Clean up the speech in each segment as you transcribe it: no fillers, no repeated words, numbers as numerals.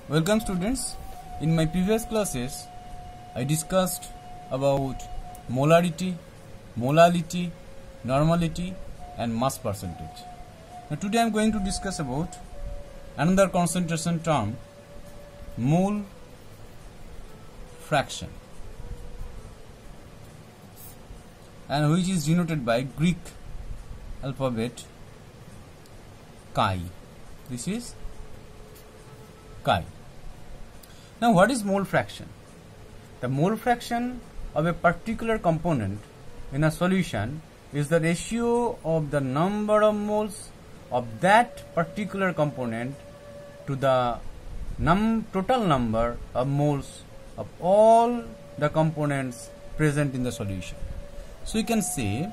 Welcome students. In my previous classes, I discussed about molarity, molality, normality and mass percentage. Now today I am going to discuss about another concentration term, mole fraction, and which is denoted by Greek alphabet chi. This is chi. Now what is mole fraction? The mole fraction of a particular component in a solution is the ratio of the number of moles of that particular component to the total number of moles of all the components present in the solution. So you can say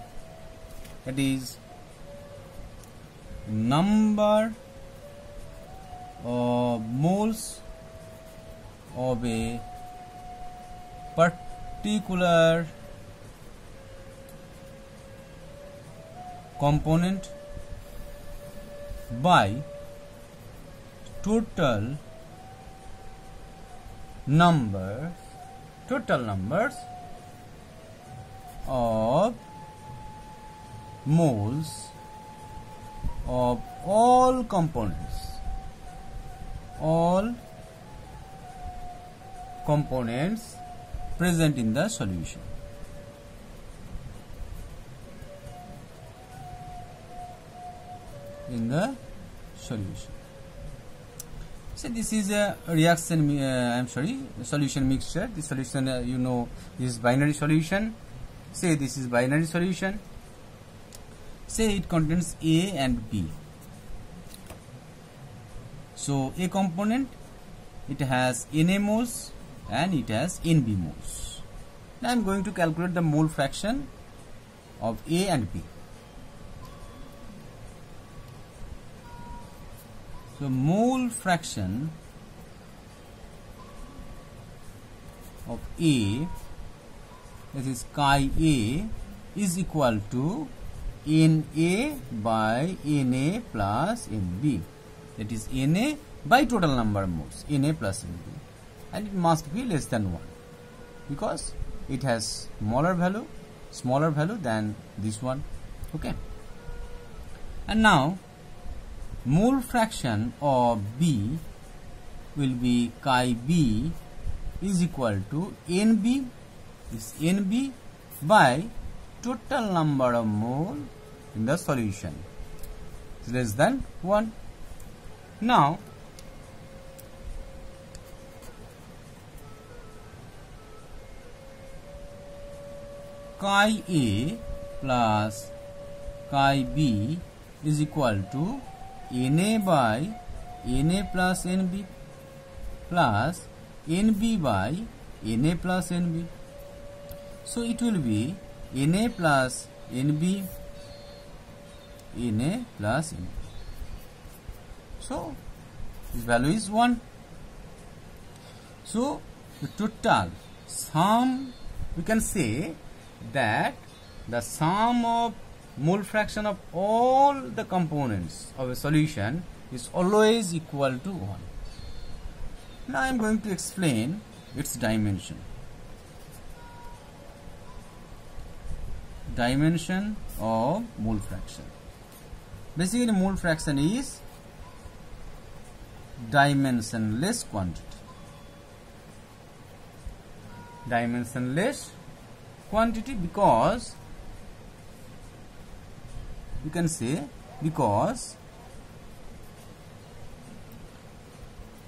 that is number of moles of a particular component by total numbers of moles of all components present in the solution. So this is a reaction, solution mixture. This solution, this is binary solution. Say this is binary solution. Say it contains A and B. So A component, it has Na moles and it has Nb moles. Now I am going to calculate the mole fraction of A and B. So mole fraction of A, this is chi A, is equal to Na by Na plus Nb. That is Na by total number of moles, Na plus Nb, and it must be less than 1 because it has smaller value than this one. Okay. And now mole fraction of B will be chi B is equal to Nb, is Nb by total number of mole in the solution is less than 1. Now chi A plus chi B is equal to Na by Na plus Nb plus Nb by Na plus Nb. So it will be Na plus Nb, Na plus Nb. So this value is 1. So the total sum, we can say that the sum of mole fraction of all the components of a solution is always equal to 1. Now I am going to explain its dimension. Dimension of mole fraction. Basically, mole fraction is dimensionless quantity. Dimensionless quantity because you can say because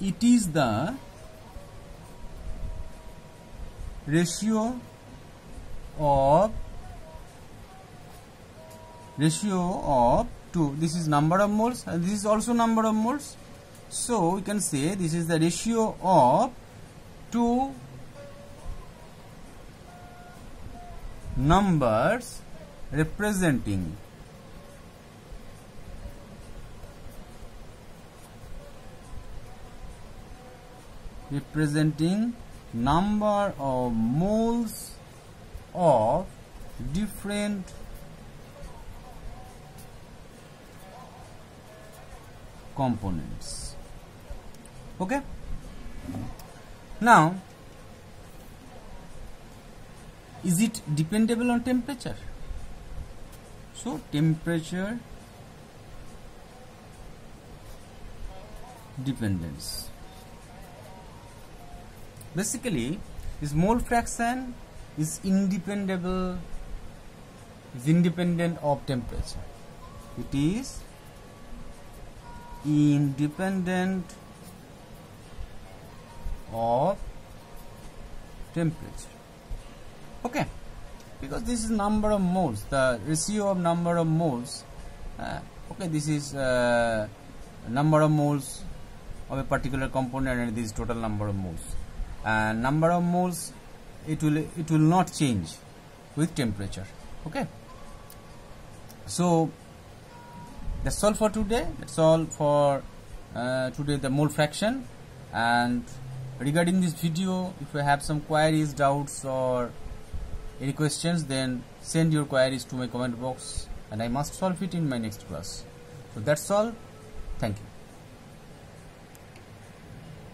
it is the ratio of two. This is number of moles and this is also number of moles. So we can say this is the ratio of two numbers representing number of moles of different components. Okay, Now, is it dependable on temperature? So temperature dependence. Basically, this mole fraction is independent of temperature. It is independent of temperature. Okay, because this is number of moles, the ratio of number of moles. Okay, this is number of moles of a particular component, and this is total number of moles. And number of moles, it will not change with temperature. Okay, so that's all for today. That's all for today, the mole fraction. And regarding this video, if you have some queries, doubts, or any questions, then send your queries to my comment box and I must solve it in my next class. So that's all. Thank you.